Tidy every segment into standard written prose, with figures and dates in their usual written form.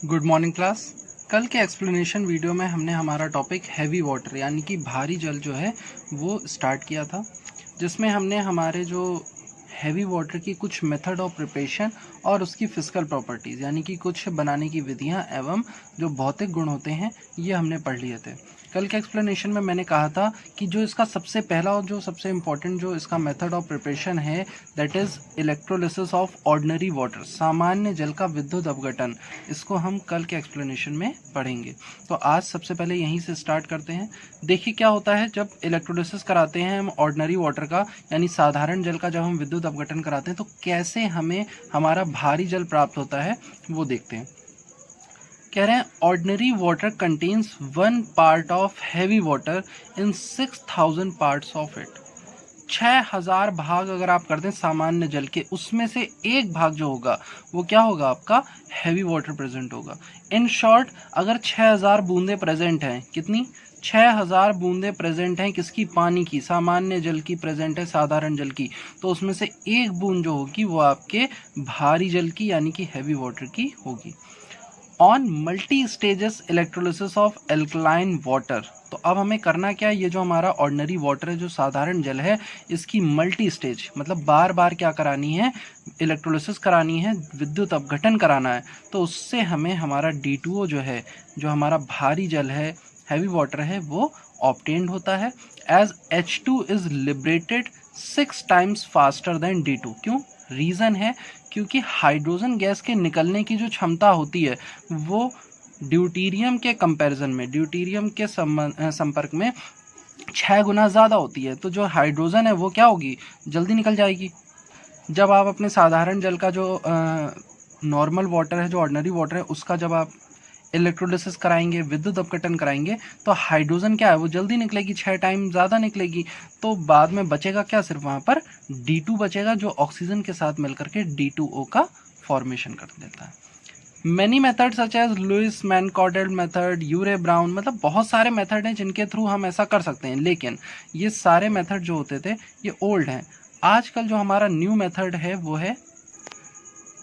Good morning class. कल के explanation video में हमने हमारा टॉपिक हैवी वाटर यानी कि भारी जल जो है वो स्टार्ट किया था, जिसमें हमने हमारे जो हैवी वाटर की कुछ मेथड ऑफ प्रिपरेशन और उसकी फिजिकल प्रॉपर्टीज़ यानी कि कुछ बनाने की विधियां एवं जो भौतिक गुण होते हैं ये हमने पढ़ लिए थे। कल के एक्सप्लेनेशन में मैंने कहा था कि जो इसका सबसे पहला और जो सबसे इम्पोर्टेंट जो इसका मेथड ऑफ प्रिपरेशन है that is electrolysis of ordinary water, सामान्य जल का विद्युत अपघटन। इसको हम कल के एक्सप्लेनेशन में पढ़ेंगे। तो आज सबसे पहले यहीं से स्टार्ट करते हैं। देखिए क्या होता है जब इलेक्ट्रोलिसिस कराते हैं हम ऑर्डिनरी वाटर का यानी साधारण जल का, जब हम विद्युत अपघटन कराते हैं तो कैसे हमें हमारा भारी जल प्राप्त होता है वो देखते हैं। कह रहे हैं ordinary water contains 1 part of heavy water in 6000 parts of it. 6000 भाग अगर आप करते हैं सामान्य जल के, उसमें से एक भाग जो होगा वो क्या होगा, आपका हैवी वाटर प्रेजेंट होगा। इन शॉर्ट, अगर 6000 बूंदे प्रेजेंट हैं, कितनी 6000 बूंदे प्रेजेंट हैं किसकी, पानी की, सामान्य जल की प्रेजेंट है, साधारण जल की, तो उसमें से एक बूंद जो होगी वो आपके भारी जल की यानी कि हैवी वाटर की होगी। On multi stages electrolysis of alkaline water. तो अब हमें करना क्या है, ये जो हमारा ऑर्डिनरी वाटर है, जो साधारण जल है, इसकी मल्टी स्टेज मतलब बार बार क्या करानी है, इलेक्ट्रोलिसिस करानी है, विद्युत अपघटन कराना है। तो उससे हमें हमारा D2O जो है, जो हमारा भारी जल है, हैवी वाटर है, वो ऑब्टेन्ड होता है as H2 is liberated 6 times faster than D2। क्यों, रीज़न है क्योंकि हाइड्रोजन गैस के निकलने की जो क्षमता होती है वो ड्यूटीरियम के कंपैरिजन में, ड्यूटीरियम के संपर्क में 6 गुना ज़्यादा होती है। तो जो हाइड्रोजन है वो क्या होगी, जल्दी निकल जाएगी। जब आप अपने साधारण जल का जो नॉर्मल वाटर है, जो ऑर्डिनरी वाटर है, उसका जब आप इलेक्ट्रोलिसिस कराएंगे, विद्युत अपघटन कराएंगे, तो हाइड्रोजन क्या है, वो जल्दी निकलेगी, 6 टाइम ज़्यादा निकलेगी। तो बाद में बचेगा क्या, सिर्फ वहाँ पर D2 बचेगा, जो ऑक्सीजन के साथ मिलकर के D2O का फॉर्मेशन कर देता है। Many method such as Louis मैनकॉर्डेल मेथड, यूरे ब्राउन, मतलब बहुत सारे मेथड हैं जिनके थ्रू हम ऐसा कर सकते हैं, लेकिन ये सारे मेथड जो होते थे ये ओल्ड हैं। आजकल जो हमारा न्यू मेथड है वो है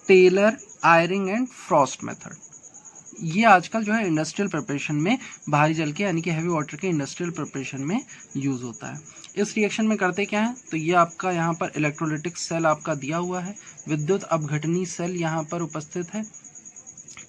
टेलर, आयरिंग एंड फ्रॉस्ट मेथड। ये आजकल जो है इंडस्ट्रियल प्रिपरेशन में, भारी जल के यानी कि हैवी वाटर के इंडस्ट्रियल प्रिपरेशन में यूज़ होता है। इस रिएक्शन में करते क्या है, तो ये आपका यहाँ पर इलेक्ट्रोलिटिक सेल आपका दिया हुआ है, विद्युत अपघटनी सेल यहाँ पर उपस्थित है।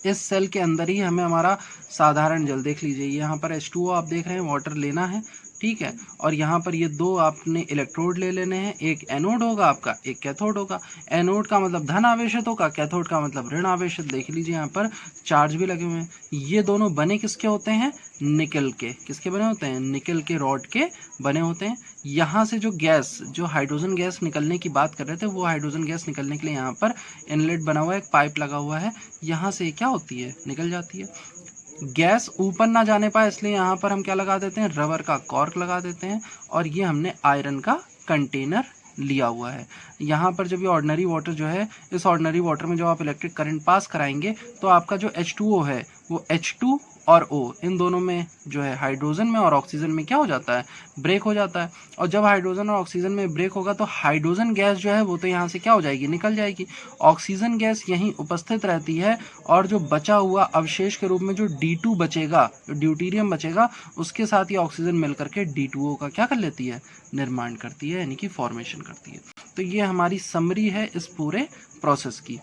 इस सेल के अंदर ही हमें हमारा साधारण जल, देख लीजिए यहाँ पर H2O आप देख रहे हैं, वाटर लेना है, ठीक है, और यहाँ पर ये दो आपने इलेक्ट्रोड ले लेने हैं, एक एनोड होगा आपका, एक कैथोड होगा। एनोड का मतलब धन आवेशित होगा, कैथोड का मतलब ऋण आवेशित। देख लीजिए यहाँ पर चार्ज भी लगे हुए हैं। ये दोनों बने किसके होते हैं, निकल के। किसके बने होते हैं, निकल के रॉड के बने होते हैं। यहाँ से जो गैस, जो हाइड्रोजन गैस निकलने की बात कर रहे थे, वो हाइड्रोजन गैस निकलने के लिए यहाँ पर इनलेट बना हुआ है, एक पाइप लगा हुआ है, यहाँ से क्या होती है, निकल जाती है। गैस ऊपर ना जाने पाए इसलिए यहाँ पर हम क्या लगा देते हैं, रबर का कॉर्क लगा देते हैं, और ये हमने आयरन का कंटेनर लिया हुआ है। यहाँ पर जब ये ऑर्डिनरी वाटर जो है, इस ऑर्डिनरी वाटर में जब आप इलेक्ट्रिक करंट पास कराएंगे तो आपका जो H2O है वो H2 और O इन दोनों में जो है, हाइड्रोजन में और ऑक्सीजन में क्या हो जाता है, ब्रेक हो जाता है। और जब हाइड्रोजन और ऑक्सीजन में ब्रेक होगा तो हाइड्रोजन गैस जो है वो तो यहाँ से क्या हो जाएगी, निकल जाएगी। ऑक्सीजन गैस यहीं उपस्थित रहती है, और जो बचा हुआ अवशेष के रूप में जो D2 बचेगा, जो ड्यूटीरियम बचेगा, उसके साथ ही ऑक्सीजन मिलकर के D2O का क्या कर लेती है, निर्माण करती है, यानी कि फॉर्मेशन करती है। तो ये हमारी समरी है इस पूरे प्रोसेस की।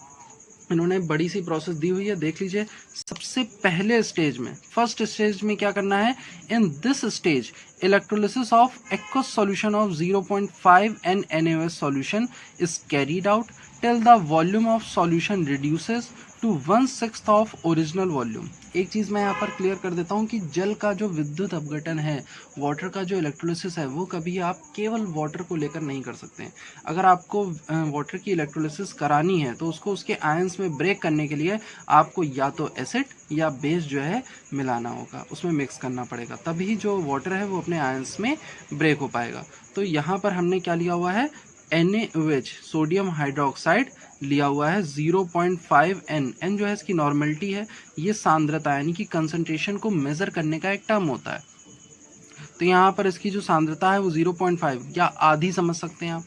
इन्होंने बड़ी सी प्रोसेस दी हुई है, देख लीजिए। सबसे पहले स्टेज में, फर्स्ट स्टेज में क्या करना है, in this stage electrolysis of aqueous solution of 0.5 NaOH solution is carried out till the volume of solution reduces to 1/6 of original volume. एक चीज़ मैं यहाँ पर क्लियर कर देता हूँ कि जल का जो विद्युत अपघटन है, वाटर का जो इलेक्ट्रोलिसिस है, वो कभी आप केवल वाटर को लेकर नहीं कर सकते हैं। अगर आपको वाटर की इलेक्ट्रोलिसिस करानी है तो उसको उसके आयंस में ब्रेक करने के लिए आपको या तो एसिड या बेस जो है मिलाना होगा, उसमें मिक्स करना पड़ेगा, तभी जो वाटर है वो अपने आयंस में ब्रेक हो पाएगा। तो यहाँ पर हमने क्या लिया हुआ है, NaOH, सोडियम हाइड्रोक्साइड लिया हुआ है 0.5 N जो है इसकी नॉर्मलिटी है, ये सांद्रता यानी कि कंसंट्रेशन को मेज़र करने का एक टर्म होता है। तो यहाँ पर इसकी जो सांद्रता है वो 0.5 या आधी समझ सकते हैं आप।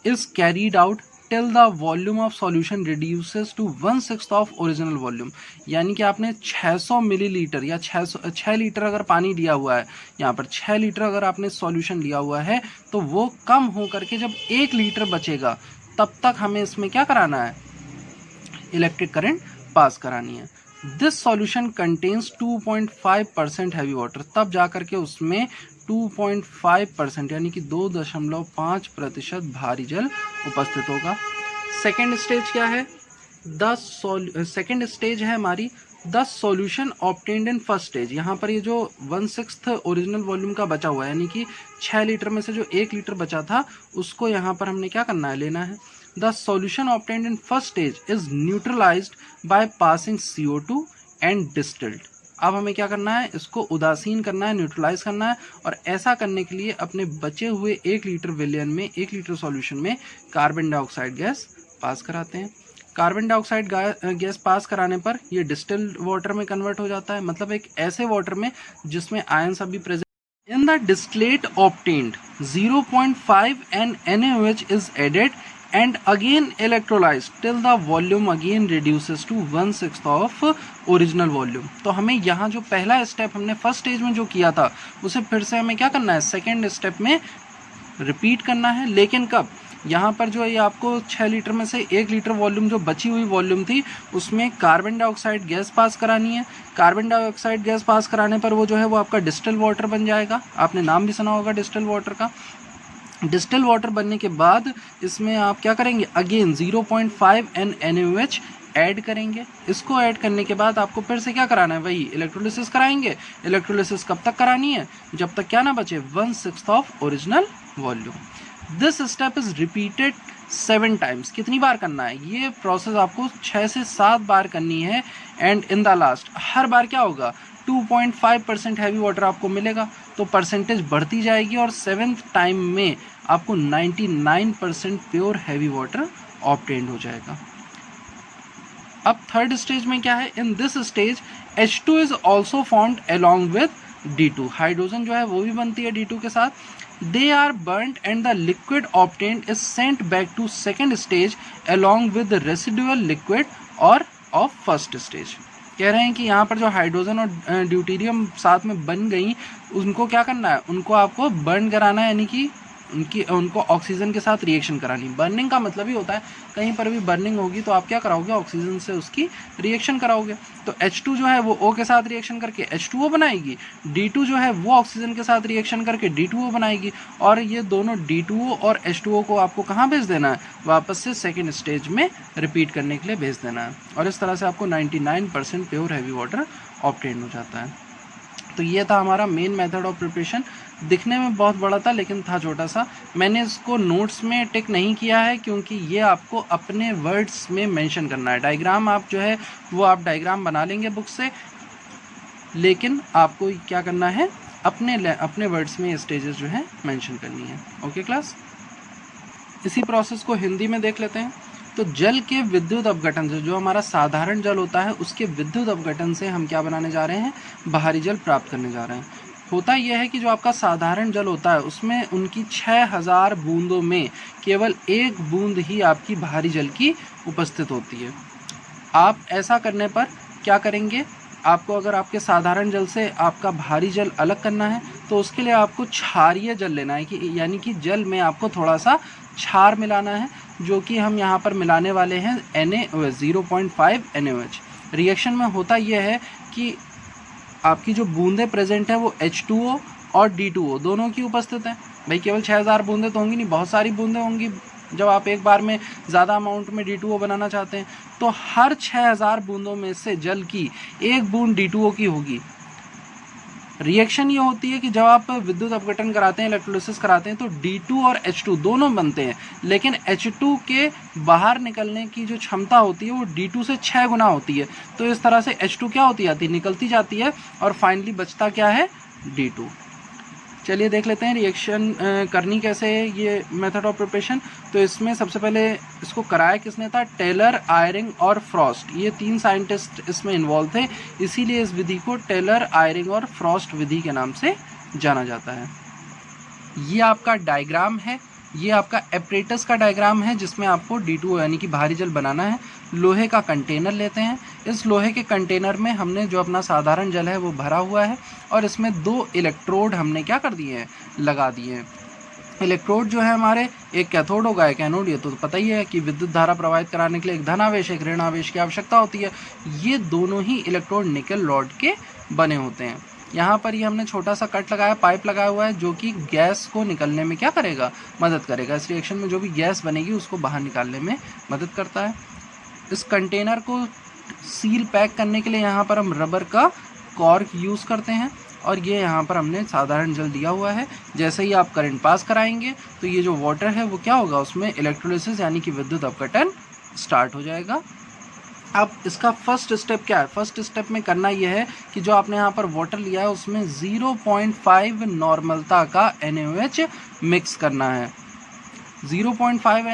Is carried out till the volume of solution reduces to 1/6 of original volume। यानी कि आपने 600 मिलीलीटर या 6 लीटर अगर पानी लिया हुआ है, यहाँ पर 6 लीटर अगर आपने सॉल्यूशन लिया हुआ है, तो वो कम हो करके जब 1 लीटर बचेगा तब तक हमें इसमें क्या कराना है, इलेक्ट्रिक करंट पास करानी है। This solution contains 2.5% heavy water, तब जा करके उसमें 2.5% यानी कि 2.5% भारी जल उपस्थित होगा। सेकेंड स्टेज क्या है, सेकेंड स्टेज है हमारी the solution obtained in first stage. यहाँ पर ये जो 1/6 ओरिजिनल वॉल्यूम का बचा हुआ है, यानी कि 6 लीटर में से जो 1 लीटर बचा था उसको यहाँ पर हमने क्या करना है, लेना है। The solution obtained in first stage is neutralised by passing CO2 and distilled. अब हमें क्या करना है, इसको उदासीन करना है, न्यूट्रलाइज करना है, और ऐसा करने के लिए अपने बचे हुए 1 लीटर विलियन में, 1 लीटर सॉल्यूशन में कार्बन डाइऑक्साइड गैस पास कराते हैं। कार्बन डाइऑक्साइड गैस पास कराने पर ये डिस्टिल्ड वाटर में कन्वर्ट हो जाता है, मतलब एक ऐसे वाटर में जिसमें आयंस अभी present. In the distillate obtained 0.5 NaOH is added and again electrolyzed till the volume again reduces to 1/6 of original volume। तो हमें यहाँ जो पहला स्टेप हमने फर्स्ट स्टेज में जो किया था उसे फिर से हमें क्या करना है, सेकेंड स्टेप में रिपीट करना है। लेकिन कब, यहाँ पर जो है ये आपको 6 लीटर में से 1 लीटर वॉल्यूम जो बची हुई वॉल्यूम थी उसमें कार्बन डाइऑक्साइड गैस पास करानी है। कार्बन डाइऑक्साइड गैस पास कराने पर वो जो है वो आपका डिस्टिल वाटर बन जाएगा। आपने नाम भी सुना होगा डिस्टिल वाटर का। डिस्टिल वाटर बनने के बाद इसमें आप क्या करेंगे, अगेन 0.5 NaOH ऐड करेंगे। इसको ऐड करने के बाद आपको फिर से क्या कराना है, वही इलेक्ट्रोलिसिस कराएंगे। इलेक्ट्रोलिसिस कब तक करानी है, जब तक क्या ना बचे 1/6 of original volume. This step is repeated 7 times. कितनी बार करना है, ये प्रोसेस आपको 6 से 7 बार करनी है। एंड इन द लास्ट हर बार क्या होगा, 2.5% हैवी वाटर आपको मिलेगा, तो परसेंटेज बढ़ती जाएगी और 7th टाइम में आपको 99% प्योर हैवी वाटर ऑब्टेन्ड हो जाएगा। अब थर्ड स्टेज में क्या है, in this stage H2 is also formed along with D2। Hydrogen जो है वो भी बनती है D2 के साथ। They are burned and the liquid obtained is sent back to second stage along with residual liquid और ऑफ फर्स्ट स्टेज। कह रहे हैं कि यहाँ पर जो हाइड्रोजन और ड्यूटेरियम साथ में बन गई, उनको क्या करना है, उनको आपको बर्न कराना है, यानी कि उनको ऑक्सीजन के साथ रिएक्शन करानी। बर्निंग का मतलब ही होता है कहीं पर भी बर्निंग होगी तो आप क्या कराओगे, ऑक्सीजन से उसकी रिएक्शन कराओगे। तो H2 जो है वो O के साथ रिएक्शन करके H2O बनाएगी, D2 जो है वो ऑक्सीजन के साथ रिएक्शन करके D2O बनाएगी, और ये दोनों D2O और H2O को आपको कहाँ भेज देना है, वापस से सेकेंड स्टेज में रिपीट करने के लिए भेज देना है। और इस तरह से आपको 99% प्योर हैवी वाटर ऑब्टेन हो जाता है। तो ये था हमारा मेन मेथड ऑफ प्रिपरेशन। दिखने में बहुत बड़ा था लेकिन था छोटा सा। मैंने इसको नोट्स में टिक नहीं किया है क्योंकि ये आपको अपने वर्ड्स में मेंशन करना है। डायग्राम आप जो है वो आप डायग्राम बना लेंगे बुक से, लेकिन आपको क्या करना है, अपने वर्ड्स में स्टेजेस जो है मेंशन करनी है। ओके क्लास, इसी प्रोसेस को हिंदी में देख लेते हैं। तो जल के विद्युत अपघटन से, जो हमारा साधारण जल होता है उसके विद्युत अपघटन से हम क्या बनाने जा रहे हैं, भारी जल प्राप्त करने जा रहे हैं। होता यह है कि जो आपका साधारण जल होता है उसमें उनकी 6000 बूंदों में केवल 1 बूंद ही आपकी भारी जल की उपस्थित होती है। आप ऐसा करने पर क्या करेंगे, आपको अगर आपके साधारण जल से आपका भारी जल अलग करना है तो उसके लिए आपको क्षारीय जल लेना है, कि यानी कि जल में आपको थोड़ा सा क्षार मिलाना है, जो कि हम यहाँ पर मिलाने वाले हैं NaOH 0.5 NaOH। रिएक्शन में होता यह है कि आपकी जो बूंदें प्रेजेंट है वो H2O और D2O दोनों की उपस्थित हैं। भाई केवल 6000 बूंदें तो होंगी नहीं, बहुत सारी बूंदें होंगी जब आप एक बार में ज़्यादा अमाउंट में D2O बनाना चाहते हैं। तो हर 6000 बूंदों में से जल की 1 बूंद D2O की होगी। रिएक्शन ये होती है कि जब आप विद्युत अपघटन कराते हैं, इलेक्ट्रोलिसिस कराते हैं, तो D2 और H2 दोनों बनते हैं, लेकिन H2 के बाहर निकलने की जो क्षमता होती है वो D2 से 6 गुना होती है। तो इस तरह से H2 क्या होती जाती है, निकलती जाती है, और फाइनली बचता क्या है, D2। चलिए देख लेते हैं रिएक्शन करनी कैसे है ये मेथड ऑफ प्रिपरेशन। तो इसमें सबसे पहले इसको कराया किसने था, टेलर, आयरिंग और फ्रॉस्ट। ये 3 साइंटिस्ट इसमें इन्वॉल्व थे, इसीलिए इस विधि को टेलर, आयरिंग और फ्रॉस्ट विधि के नाम से जाना जाता है। ये आपका डायग्राम है ये आपका एपरेटस का डायग्राम है जिसमें आपको D2O यानी कि भारी जल बनाना है। लोहे का कंटेनर लेते हैं, इस लोहे के कंटेनर में हमने जो अपना साधारण जल है वो भरा हुआ है और इसमें 2 इलेक्ट्रोड हमने क्या कर दिए हैं, लगा दिए हैं। इलेक्ट्रोड जो है हमारे, एक कैथोड होगा एक एनोड। ये तो पता ही है कि विद्युत धारा प्रवाहित कराने के लिए एक धन आवेश एक ऋण आवेश की आवश्यकता होती है। ये दोनों ही इलेक्ट्रोड निकल रॉड के बने होते हैं। यहाँ पर ये हमने छोटा सा कट लगाया, पाइप लगाया हुआ है जो कि गैस को निकलने में क्या करेगा, मदद करेगा। इस रिएक्शन में जो भी गैस बनेगी उसको बाहर निकालने में मदद करता है। इस कंटेनर को सील पैक करने के लिए यहाँ पर हम रबर का कॉर्क यूज़ करते हैं और ये यहाँ पर हमने साधारण जल दिया हुआ है। जैसे ही आप करंट पास कराएंगे तो ये जो वाटर है वो क्या होगा, उसमें इलेक्ट्रोलिसिस यानी कि विद्युत अपघटन स्टार्ट हो जाएगा। अब इसका फर्स्ट स्टेप क्या है, फर्स्ट स्टेप में करना यह है कि जो आपने यहाँ पर वाटर लिया है उसमें 0.5 नॉर्मलता का NaOH मिक्स करना है। 0.5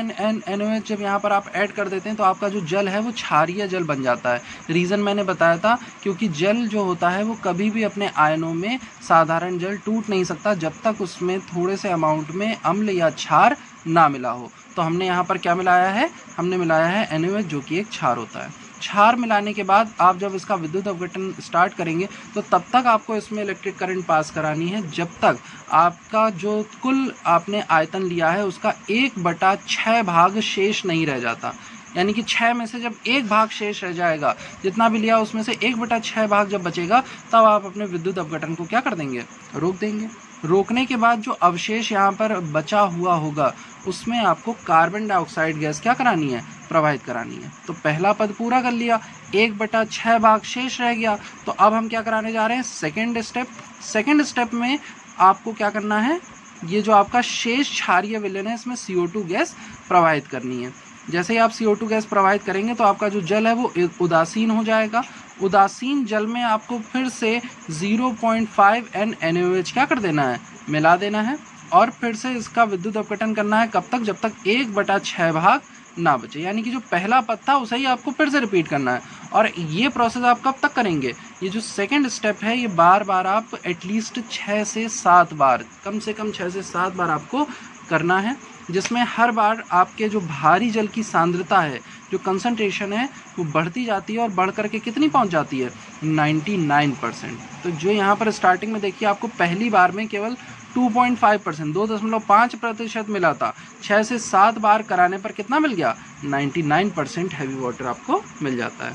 NaOH जब यहाँ पर आप ऐड कर देते हैं तो आपका जो जल है वो क्षारीय जल बन जाता है। रीज़न मैंने बताया था, क्योंकि जल जो होता है वो कभी भी अपने आयनों में साधारण जल टूट नहीं सकता जब तक उसमें थोड़े से अमाउंट में अम्ल या क्षार ना मिला हो। तो हमने यहाँ पर क्या मिलाया है, हमने मिलाया है NaOH जो कि एक क्षार होता है। क्षार मिलाने के बाद आप जब इसका विद्युत अपघटन स्टार्ट करेंगे तो तब तक आपको इसमें इलेक्ट्रिक करंट पास करानी है जब तक आपका जो कुल आपने आयतन लिया है उसका 1/6 भाग शेष नहीं रह जाता। यानी कि 6 में से जब 1 भाग शेष रह जाएगा, जितना भी लिया उसमें से 1/6 भाग जब बचेगा तब आप अपने विद्युत अपघटन को क्या कर देंगे, रोक देंगे। रोकने के बाद जो अवशेष यहाँ पर बचा हुआ होगा उसमें आपको कार्बन डाइऑक्साइड गैस क्या करानी है, प्रवाहित करानी है। तो पहला पद पूरा कर लिया, 1/6 भाग शेष रह गया। तो अब हम क्या कराने जा रहे हैं, सेकेंड स्टेप। सेकेंड स्टेप में आपको क्या करना है, ये जो आपका शेष क्षारीय विलयन है इसमें CO2 गैस प्रवाहित करनी है। जैसे ही आप CO2 गैस प्रवाहित करेंगे तो आपका जो जल है वो उदासीन हो जाएगा। उदासीन जल में आपको फिर से 0.5 NaOH क्या कर देना है, मिला देना है और फिर से इसका विद्युत अपघटन करना है। कब तक, जब तक 1/6 भाग ना बचे। यानी कि जो पहला पद था उसे ही आपको फिर से रिपीट करना है। और ये प्रोसेस आप कब तक करेंगे, ये जो सेकंड स्टेप है ये बार बार आप एटलीस्ट 6 से 7 बार, कम से कम 6 से 7 बार आपको करना है, जिसमें हर बार आपके जो भारी जल की सांद्रता है, जो कंसंट्रेशन है वो बढ़ती जाती है और बढ़ करके कितनी पहुंच जाती है, 99%। तो जो यहाँ पर स्टार्टिंग में देखिए आपको पहली बार में केवल 2.5%, 2.5% मिला था। 6 से 7 बार कराने पर कितना मिल गया, 99% हैवी वाटर आपको मिल जाता है।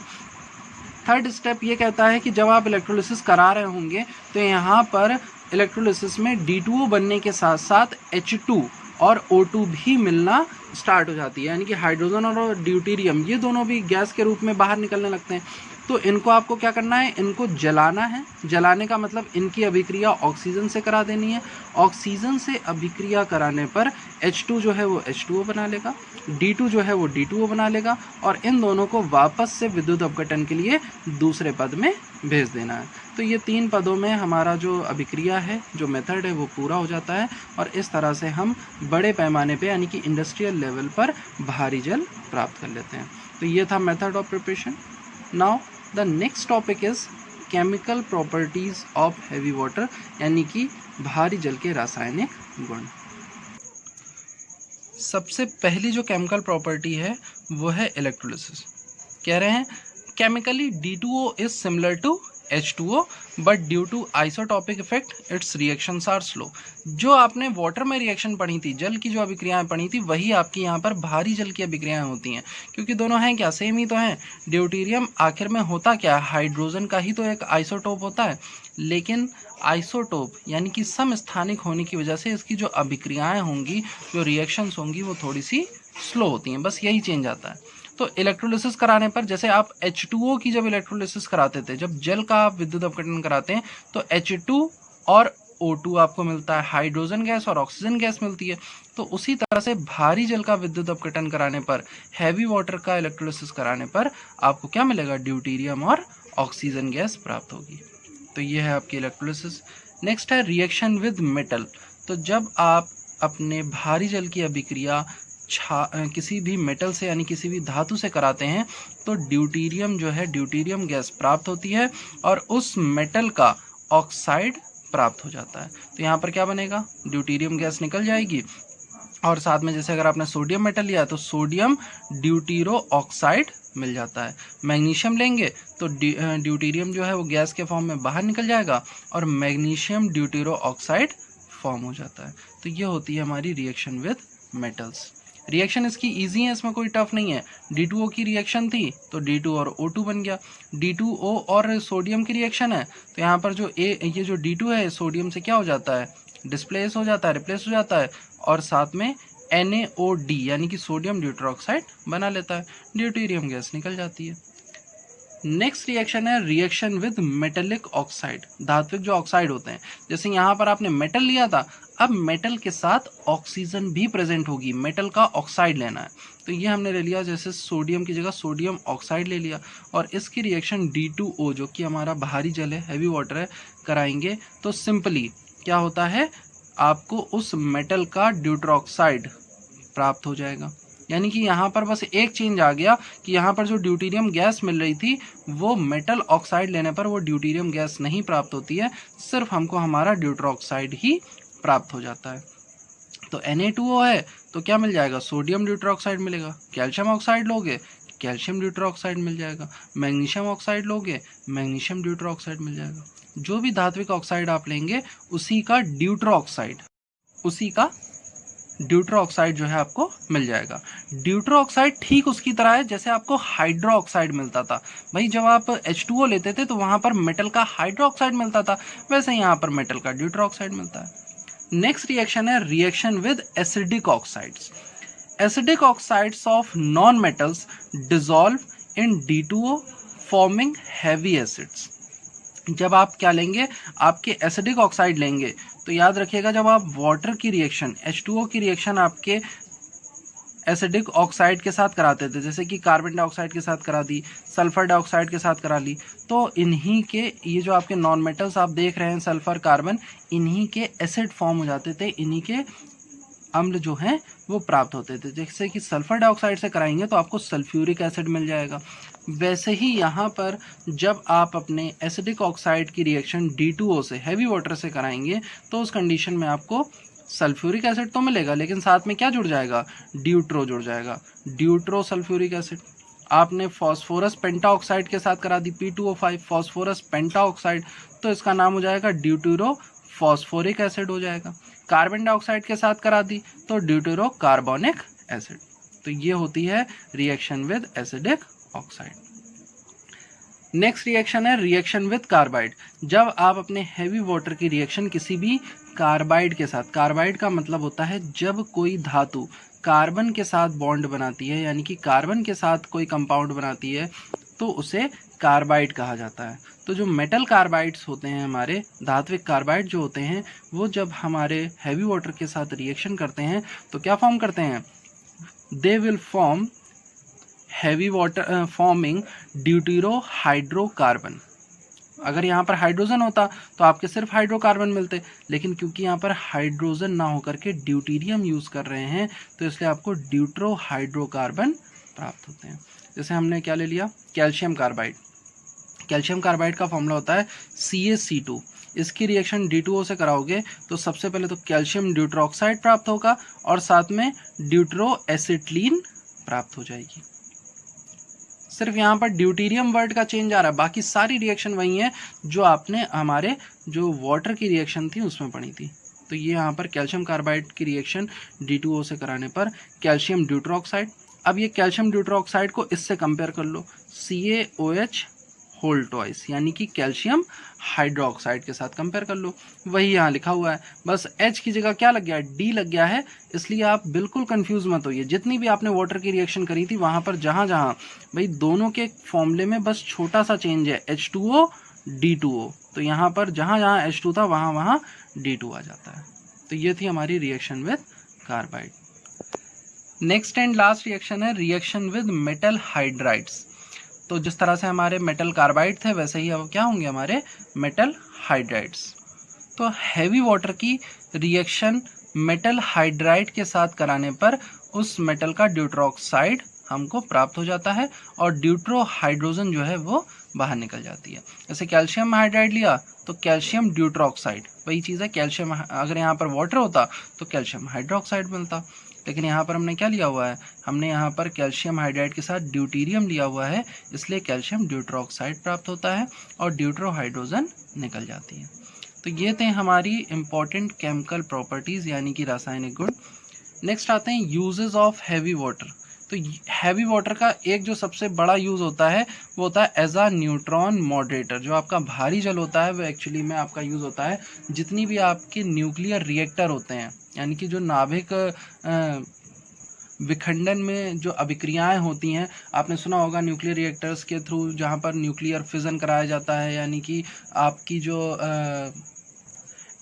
थर्ड स्टेप ये कहता है कि जब आप इलेक्ट्रोलिसिस करा रहे होंगे तो यहाँ पर इलेक्ट्रोलिसिस में D2O बनने के साथ साथ H2 और O2 भी मिलना स्टार्ट हो जाती है। यानी कि हाइड्रोजन और ड्यूटेरियम ये दोनों भी गैस के रूप में बाहर निकलने लगते हैं। तो इनको आपको क्या करना है, इनको जलाना है। जलाने का मतलब इनकी अभिक्रिया ऑक्सीजन से करा देनी है। ऑक्सीजन से अभिक्रिया कराने पर H2 जो है वो H2O बना लेगा, D2 जो है वो D2O बना लेगा और इन दोनों को वापस से विद्युत अपघटन के लिए दूसरे पद में भेज देना है। तो ये 3 पदों में हमारा जो अभिक्रिया है, जो मेथड है वो पूरा हो जाता है और इस तरह से हम बड़े पैमाने पे यानी कि इंडस्ट्रियल लेवल पर भारी जल प्राप्त कर लेते हैं। तो ये था method of preparation. Now the next topic is chemical properties of heavy water, यानी कि भारी जल के रासायनिक गुण। सबसे पहली जो केमिकल प्रॉपर्टी है वो है इलेक्ट्रोलिसिस। कह रहे हैं chemically D2O is similar to H2O but due to isotopic effect its reactions are slow. जो आपने वाटर में रिएक्शन पढ़ी थी, जल की जो अभिक्रियाएं पढ़ी थी, वही आपकी यहाँ पर भारी जल की अभिक्रियाएं होती हैं, क्योंकि दोनों हैं क्या, सेम ही तो हैं। ड्यूटेरियम आखिर में होता क्या, हाइड्रोजन का ही तो एक आइसोटोप होता है, लेकिन आइसोटोप यानी कि समस्थानिक होने की वजह से इसकी जो अभिक्रियाएं होंगी, जो रिएक्शंस होंगी वो थोड़ी सी स्लो होती हैं, बस यही चेंज आता है। तो इलेक्ट्रोलिसिस कराने पर, जैसे आप H2O की जब इलेक्ट्रोलिसिस कराते थे, जब जल का आप विद्युत अपघटन कराते हैं तो H2 और O2 आपको मिलता है, हाइड्रोजन गैस और ऑक्सीजन गैस मिलती है। तो उसी तरह से भारी जल का विद्युत अपघटन कराने पर, हैवी वाटर का इलेक्ट्रोलिसिस कराने पर आपको क्या मिलेगा, ड्यूटेरियम और ऑक्सीजन गैस प्राप्त होगी। तो ये है आपकी इलेक्ट्रोलिसिस। नेक्स्ट है रिएक्शन विद मेटल। तो जब आप अपने भारी जल की अभिक्रिया किसी भी मेटल से यानी किसी भी धातु से कराते हैं तो ड्यूटेरियम जो है, ड्यूटेरियम गैस प्राप्त होती है और उस मेटल का ऑक्साइड प्राप्त हो जाता है। तो यहाँ पर क्या बनेगा, ड्यूटेरियम गैस निकल जाएगी और साथ में जैसे अगर आपने सोडियम मेटल लिया तो सोडियम ड्यूटीरो ऑक्साइड मिल जाता है। मैग्नीशियम लेंगे तो ड्यूटीरियम जो है वो गैस के फॉर्म में बाहर निकल जाएगा और मैग्नीशियम ड्यूटीरो ऑक्साइड फॉर्म हो जाता है। तो ये होती है हमारी रिएक्शन विद मेटल्स। रिएक्शन इसकी इजी है, इसमें कोई टफ नहीं है। D2O की रिएक्शन थी तो D2 और O2 बन गया। D2O और सोडियम की रिएक्शन है तो यहाँ पर जो ये जो D2 है सोडियम से क्या हो जाता है, डिस्प्लेस हो जाता है, रिप्लेस हो जाता है और साथ में NaOD यानी कि सोडियम ड्यूटेरोक्साइड बना लेता है, ड्यूटेरियम गैस निकल जाती है। नेक्स्ट रिएक्शन है रिएक्शन विद मेटेलिक ऑक्साइड। धात्विक जो ऑक्साइड होते हैं, जैसे यहाँ पर आपने मेटल लिया था, अब मेटल के साथ ऑक्सीजन भी प्रेजेंट होगी, मेटल का ऑक्साइड लेना है तो ये हमने ले लिया, जैसे सोडियम की जगह सोडियम ऑक्साइड ले लिया और इसकी रिएक्शन D2O जो कि हमारा भारी जल है, हैवी वाटर है, कराएंगे तो सिंपली क्या होता है, आपको उस मेटल का ड्यूटेरोक्साइड प्राप्त हो जाएगा। यानी कि यहाँ पर बस एक चेंज आ गया कि यहाँ पर जो ड्यूटीरियम गैस मिल रही थी वो मेटल ऑक्साइड लेने पर वो ड्यूटीरियम गैस नहीं प्राप्त होती है, सिर्फ हमको हमारा ड्यूटेरोक्साइड ही प्राप्त हो जाता है। तो Na2O है तो क्या मिल जाएगा, सोडियम ड्यूटेरोक्साइड मिलेगा। कैल्शियम ऑक्साइड लोगे, कैल्शियम ड्यूटेरोक्साइड मिल जाएगा। मैग्नीशियम ऑक्साइड लोगे, मैग्नीशियम ड्यूटेरोक्साइड मिल जाएगा। जो भी धात्विक ऑक्साइड आप लेंगे उसी का ड्यूटेरो ऑक्साइड जो है आपको मिल जाएगा। ड्यूटेरो ऑक्साइड ठीक उसकी तरह है जैसे आपको हाइड्रो ऑक्साइड मिलता था। भाई जब आप H2O लेते थे तो वहाँ पर मेटल का हाइड्रो ऑक्साइड मिलता था, वैसे यहाँ पर मेटल का ड्यूटेरो ऑक्साइड मिलता है। नेक्स्ट रिएक्शन है reaction with acidic oxides. Acidic oxides of non metals dissolve in D2O forming heavy acids. जब आप क्या लेंगे, आपके एसिडिक ऑक्साइड लेंगे तो याद रखिएगा, जब आप वाटर की रिएक्शन H2O की रिएक्शन आपके एसिडिक ऑक्साइड के साथ कराते थे, जैसे कि कार्बन डाइऑक्साइड के साथ करा दी, सल्फर डाइऑक्साइड के साथ करा ली, तो इन्हीं के ये जो आपके नॉन मेटल्स आप देख रहे हैं सल्फर कार्बन, इन्हीं के एसिड फॉर्म हो जाते थे, इन्हीं के अम्ल जो हैं वो प्राप्त होते थे। जैसे कि सल्फर डाइऑक्साइड से कराएंगे तो आपको सल्फ्यूरिक एसिड मिल जाएगा। वैसे ही यहाँ पर जब आप अपने एसिडिक ऑक्साइड की रिएक्शन D2O से हैवी वाटर से कराएंगे तो उस कंडीशन में आपको सल्फ्यूरिक एसिड तो मिलेगा, लेकिन साथ में क्या जुड़ जाएगा, ड्यूट्रो जुड़ जाएगा, ड्यूट्रो सल्फ्यूरिक एसिड। आपने फॉस्फोरस पेंटाऑक्साइड के साथ करा दी P2O5 फॉस्फोरस पेंटाऑक्साइड, तो इसका नाम हो जाएगा ड्यूटेरो फॉस्फोरिक एसिड हो जाएगा। कार्बन डाइऑक्साइड के साथ करा दी तो ड्यूटेरो कार्बोनिक एसिड। तो ये होती है reaction with acidic oxide. Next reaction है रिएक्शन विद कार्बाइड। जब आप अपने हैवी वाटर की रिएक्शन किसी भी कार्बाइड के साथ, कार्बाइड का मतलब होता है जब कोई धातु कार्बन के साथ बॉन्ड बनाती है, यानी कि कार्बन के साथ कोई कंपाउंड बनाती है तो उसे कार्बाइड कहा जाता है। तो जो मेटल कार्बाइड्स होते हैं, हमारे धात्विक कार्बाइड जो होते हैं, वो जब हमारे हैवी वाटर के साथ रिएक्शन करते हैं तो क्या फॉर्म करते हैं, they will form heavy water forming deutero hydrocarbon. अगर यहाँ पर हाइड्रोजन होता तो आपके सिर्फ हाइड्रोकार्बन मिलते, लेकिन क्योंकि यहाँ पर हाइड्रोजन ना होकर के ड्यूटीरियम यूज़ कर रहे हैं तो इसलिए आपको ड्यूट्रो हाइड्रोकार्बन प्राप्त होते हैं। जैसे हमने क्या ले लिया, कैल्शियम कार्बाइड। कैल्शियम कार्बाइड का फॉर्मूला होता है CaC2। इसकी रिएक्शन D2O से कराओगे तो सबसे पहले तो कैल्शियम ड्यूटेरोक्साइड प्राप्त होगा और साथ में ड्यूटेरो एसिटिलीन प्राप्त हो जाएगी। सिर्फ यहाँ पर ड्यूटीरियम वर्ड का चेंज आ रहा है, बाकी सारी रिएक्शन वही है जो आपने हमारे जो वाटर की रिएक्शन थी उसमें पढ़ी थी। तो ये यहाँ पर कैल्शियम कार्बाइड की रिएक्शन D2O से कराने पर कैल्शियम ड्यूटेरोक्साइड। अब ये कैल्शियम ड्यूटेरोक्साइड को इससे कंपेयर कर लो, CaOH होल ट्वाइस, यानी कि कैल्शियम हाइड्रोक्साइड के साथ कंपेयर कर लो। वही यहाँ लिखा हुआ है, बस H की जगह क्या लग गया है, D लग गया है, इसलिए आप बिल्कुल कंफ्यूज मत होइए। जितनी भी आपने वाटर की रिएक्शन करी थी वहाँ पर जहाँ जहाँ भाई दोनों के फॉर्मूले में बस छोटा सा चेंज है, H2O D2O, तो यहाँ पर जहाँ जहाँ H2 था वहाँ वहाँ D2 आ जाता है। तो ये थी हमारी reaction with carbide. Next and last reaction है रिएक्शन विद मेटल हाइड्राइड्स। तो जिस तरह से हमारे मेटल कार्बाइड थे वैसे ही अब क्या होंगे हमारे मेटल हाइड्राइड्स। तो हैवी वाटर की रिएक्शन मेटल हाइड्राइड के साथ कराने पर उस मेटल का ड्यूटेरोक्साइड हमको प्राप्त हो जाता है और ड्यूट्रो हाइड्रोजन जो है वो बाहर निकल जाती है। जैसे कैल्शियम हाइड्राइड लिया तो कैल्शियम ड्यूटेरोक्साइड, वही चीज़ है कैल्शियम, अगर यहाँ पर वाटर होता तो कैल्शियम हाइड्रोक्साइड मिलता। लेकिन यहाँ पर हमने क्या लिया हुआ है, हमने यहाँ पर कैल्शियम हाइड्राइड के साथ ड्यूटीरियम लिया हुआ है, इसलिए कैल्शियम ड्यूट्रॉक्साइड प्राप्त होता है और ड्यूट्रोहाइड्रोजन निकल जाती है। तो ये थे हमारी इम्पॉर्टेंट केमिकल प्रॉपर्टीज़ यानी कि रासायनिक गुण। नेक्स्ट आते हैं यूजेस ऑफ हैवी वाटर। तो हैवी वाटर का एक जो सबसे बड़ा यूज़ होता है वो होता है एज अ न्यूट्रॉन मॉडरेटर। जो आपका भारी जल होता है वो एक्चुअली में आपका यूज़ होता है जितनी भी आपके न्यूक्लियर रिएक्टर होते हैं, यानी कि जो नाभिक विखंडन में जो अभिक्रियाएं होती हैं, आपने सुना होगा न्यूक्लियर रिएक्टर्स के थ्रू जहाँ पर न्यूक्लियर फिजन कराया जाता है, यानी कि आपकी जो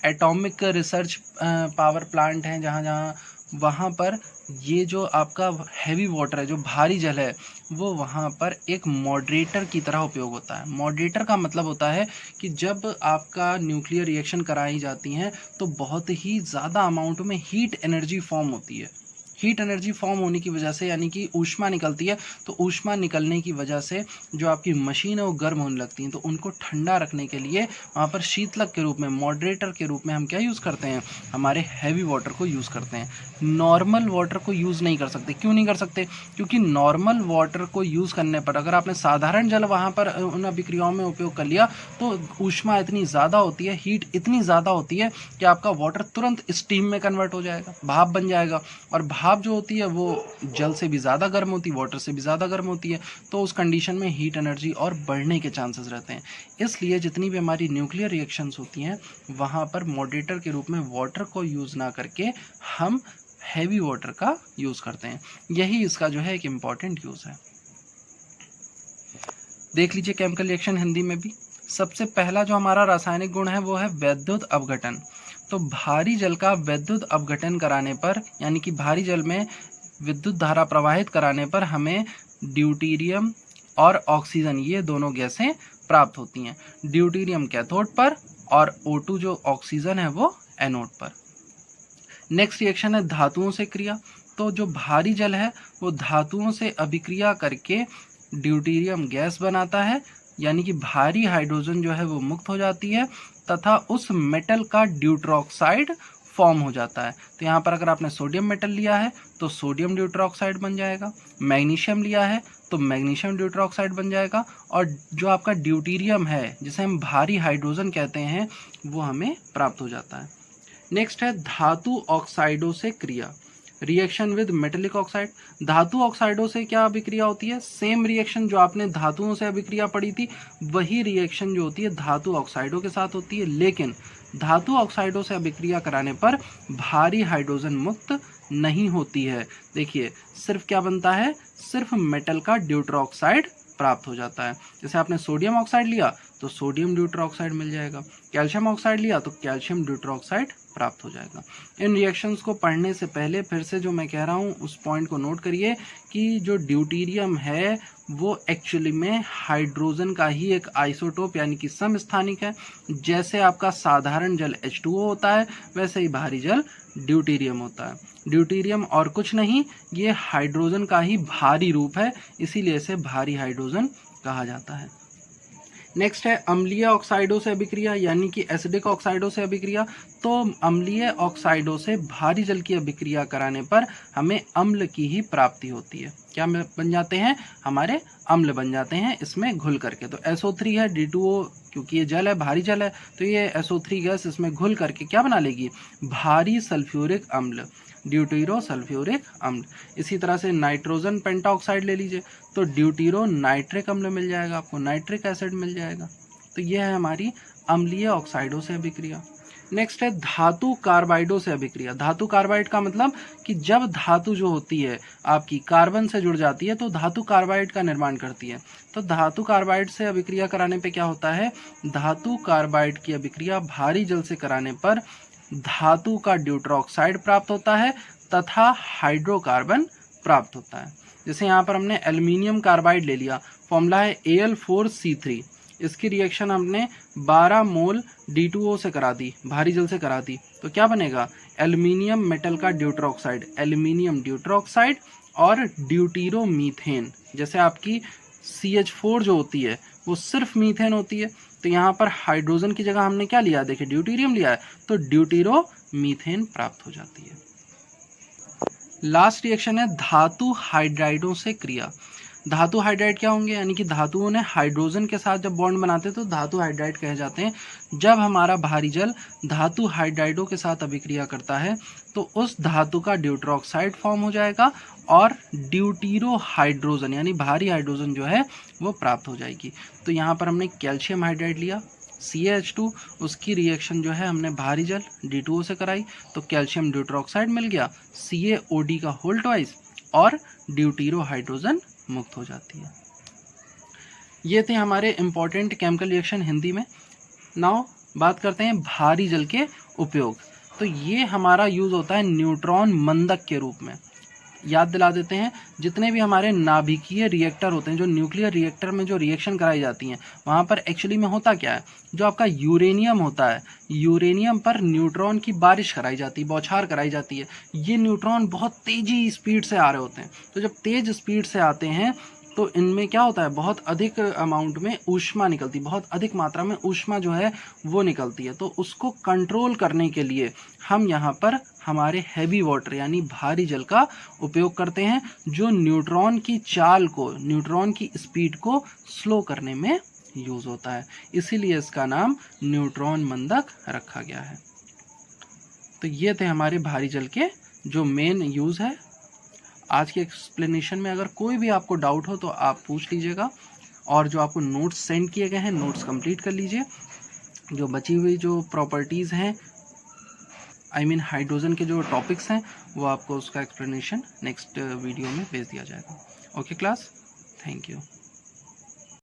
एटॉमिक रिसर्च पावर प्लांट हैं जहाँ जहाँ वहाँ पर ये जो आपका हैवी वाटर है, जो भारी जल है, वो वहाँ पर एक मॉडरेटर की तरह उपयोग होता है। मॉडरेटर का मतलब होता है कि जब आपका न्यूक्लियर रिएक्शन कराई जाती हैं तो बहुत ही ज़्यादा अमाउंट में हीट एनर्जी फॉर्म होती है। हीट एनर्जी फॉर्म होने की वजह से यानी कि ऊष्मा निकलती है, तो ऊष्मा निकलने की वजह से जो आपकी मशीन है वो गर्म होने लगती हैं। तो उनको ठंडा रखने के लिए वहाँ पर शीतलक के रूप में, मॉडरेटर के रूप में हम क्या यूज़ करते हैं, हमारे हैवी वाटर को यूज़ करते हैं। नॉर्मल वाटर को यूज़ नहीं कर सकते। क्यों नहीं कर सकते? क्योंकि नॉर्मल वाटर को यूज़ करने पर अगर आपने साधारण जल वहाँ पर उन अभिक्रियाओं में उपयोग कर लिया तो ऊष्मा इतनी ज़्यादा होती है, हीट इतनी ज़्यादा होती है कि आपका वाटर तुरंत स्टीम में कन्वर्ट हो जाएगा, भाप बन जाएगा। और भाप जो होती है वो जल से भी ज़्यादा गर्म होती है, वाटर से भी ज़्यादा गर्म होती है। तो उस कंडीशन में हीट एनर्जी और बढ़ने के चांसेस रहते हैं। इसलिए जितनी भी हमारी न्यूक्लियर रिएक्शंस होती हैं वहाँ पर मॉडरेटर के रूप में वाटर को यूज़ ना करके हम हैवी वाटर का यूज़ करते हैं। यही इसका जो है एक इम्पॉर्टेंट यूज़ है। देख लीजिए केमिकल रिएक्शन हिंदी में भी। सबसे पहला जो हमारा रासायनिक गुण है वो है वैद्युत अपघटन। तो भारी जल का विद्युत अपघटन कराने पर, यानी कि भारी जल में विद्युत धारा प्रवाहित कराने पर हमें ड्यूटीरियम और ऑक्सीजन, ये दोनों गैसें प्राप्त होती हैं। ड्यूटीरियम कैथोड पर और O2 जो ऑक्सीजन है वो एनोड पर। नेक्स्ट रिएक्शन है धातुओं से क्रिया। तो जो भारी जल है वो धातुओं से अभिक्रिया करके ड्यूटीरियम गैस बनाता है, यानी कि भारी हाइड्रोजन जो है वो मुक्त हो जाती है तथा उस मेटल का ड्यूट्रॉक्साइड फॉर्म हो जाता है। तो यहाँ पर अगर आपने सोडियम मेटल लिया है तो सोडियम ड्यूट्रॉक्साइड बन जाएगा, मैग्नीशियम लिया है तो मैग्नीशियम ड्यूट्रॉक्साइड बन जाएगा, और जो आपका ड्यूटीरियम है जिसे हम भारी हाइड्रोजन कहते हैं वो हमें प्राप्त हो जाता है। नेक्स्ट है धातु ऑक्साइडों से क्रिया। Reaction with metallic oxide. धातु ऑक्साइडों से क्या अभिक्रिया होती है? सेम रिएक्शन जो आपने धातुओं से अभिक्रिया पढ़ी थी वही रिएक्शन जो होती है धातु ऑक्साइडों के साथ होती है, लेकिन धातु ऑक्साइडों से अभिक्रिया कराने पर भारी हाइड्रोजन मुक्त नहीं होती है। देखिए सिर्फ क्या बनता है, सिर्फ मेटल का ड्यूट्रॉक्साइड प्राप्त हो जाता है। जैसे आपने सोडियम ऑक्साइड लिया तो सोडियम ड्यूट्रॉक्साइड मिल जाएगा, कैल्शियम ऑक्साइड लिया तो कैल्शियम ड्यूट्रॉक्साइड प्राप्त हो जाएगा। इन रिएक्शंस को पढ़ने से पहले फिर से जो मैं कह रहा हूँ उस पॉइंट को नोट करिए कि जो ड्यूटीरियम है वो एक्चुअली में हाइड्रोजन का ही एक आइसोटोप यानी कि समस्थानिक है। जैसे आपका साधारण जल H2O होता है वैसे ही भारी जल ड्यूटीरियम होता है। ड्यूटीरियम और कुछ नहीं, ये हाइड्रोजन का ही भारी रूप है, इसीलिए इसे भारी हाइड्रोजन कहा जाता है। नेक्स्ट है अम्लीय ऑक्साइडों से अभिक्रिया यानी कि एसिडिक ऑक्साइडों से अभिक्रिया। तो अम्लीय ऑक्साइडों से भारी जल की अभिक्रिया कराने पर हमें अम्ल की ही प्राप्ति होती है। क्या बन जाते हैं? हमारे अम्ल बन जाते हैं इसमें घुल करके। तो SO3 है, D2O, क्योंकि ये जल है, भारी जल है, तो ये SO3 गैस इसमें घुल करके क्या बना लेगी? भारी सल्फ्यूरिक अम्ल, ड्यूटीरो सल्फ्यूरिक अम्ल। इसी तरह से नाइट्रोजन पेंटाऑक्साइड ले लीजिए तो ड्यूटीरो नाइट्रिक अम्ल मिल जाएगा, आपको नाइट्रिक एसिड मिल जाएगा। तो यह है हमारी अम्लीय ऑक्साइडों से अभिक्रिया। नेक्स्ट है धातु कार्बाइडों से अभिक्रिया। धातु कार्बाइड का मतलब कि जब धातु जो होती है आपकी कार्बन से जुड़ जाती है तो धातु कार्बाइड का निर्माण करती है। तो धातु कार्बाइड से अभिक्रिया कराने पे क्या होता है? धातु कार्बाइड की अभिक्रिया भारी जल से कराने पर धातु का ड्यूट्रॉक्साइड प्राप्त होता है तथा हाइड्रोकार्बन प्राप्त होता है। जैसे यहाँ पर हमने एल्युमिनियम कार्बाइड ले लिया, फॉर्मूला है Al4C3। इसकी रिएक्शन हमने 12 मोल D2O से करा दी, भारी जल से करा दी, तो क्या बनेगा? एल्युमिनियम मेटल का ड्यूट्रॉक्साइड, एल्युमिनियम ड्यूट्रॉक्साइड और ड्यूटीरो मीथेन। जैसे आपकी CH4 जो होती है वो सिर्फ मीथेन होती है, तो यहाँ पर हाइड्रोजन की जगह हमने क्या लिया? देखिए ड्यूटीरियम लिया है, तो ड्यूटीरो मीथेन प्राप्त हो जाती है। लास्ट रिएक्शन है धातु हाइड्राइडों से क्रिया। धातु हाइड्राइड क्या होंगे, यानी कि धातुओं ने हाइड्रोजन के साथ जब बॉन्ड बनाते हैं तो धातु हाइड्राइड कहे जाते हैं। जब हमारा भारी जल धातु हाइड्राइडों के साथ अभिक्रिया करता है तो उस धातु का ड्यूटरॉक्साइड फॉर्म हो जाएगा और ड्यूटीरो हाइड्रोजन यानी भारी हाइड्रोजन जो है वो प्राप्त हो जाएगी। तो यहाँ पर हमने कैल्शियम हाइड्राइड लिया CaH2, उसकी रिएक्शन जो है हमने भारी जल D2O से कराई तो कैल्शियम ड्यूटरॉक्साइड मिल गया, CaOD का होल ट्वाइस और ड्यूटीरो हाइड्रोजन मुक्त हो जाती है। ये थे हमारे इंपॉर्टेंट केमिकल रिएक्शन हिंदी में। नाउ बात करते हैं भारी जल के उपयोग। तो ये हमारा यूज होता है न्यूट्रॉन मंदक के रूप में। याद दिला देते हैं, जितने भी हमारे नाभिकीय रिएक्टर होते हैं, जो न्यूक्लियर रिएक्टर में जो रिएक्शन कराई जाती हैं, वहाँ पर एक्चुअली में होता क्या है, जो आपका यूरेनियम होता है, यूरेनियम पर न्यूट्रॉन की बारिश कराई जाती है, बौछार कराई जाती है। ये न्यूट्रॉन बहुत तेजी स्पीड से आ रहे होते हैं। तो जब तेज स्पीड से आते हैं तो इनमें क्या होता है, बहुत अधिक अमाउंट में ऊष्मा निकलती, बहुत अधिक मात्रा में ऊष्मा जो है वो निकलती है। तो उसको कंट्रोल करने के लिए हम यहाँ पर हमारे हैवी वाटर यानी भारी जल का उपयोग करते हैं, जो न्यूट्रॉन की चाल को, न्यूट्रॉन की स्पीड को स्लो करने में यूज होता है। इसीलिए इसका नाम न्यूट्रॉन मंदक रखा गया है। तो ये थे हमारे भारी जल के जो मेन यूज है। आज के एक्सप्लेनेशन में अगर कोई भी आपको डाउट हो तो आप पूछ लीजिएगा, और जो आपको नोट्स सेंड किए गए हैं नोट्स कंप्लीट कर लीजिए। जो बची हुई जो प्रॉपर्टीज़ हैं, आई मीन हाइड्रोजन के जो टॉपिक्स हैं, वो आपको उसका एक्सप्लेनेशन नेक्स्ट वीडियो में भेज दिया जाएगा। Okay class, thank you.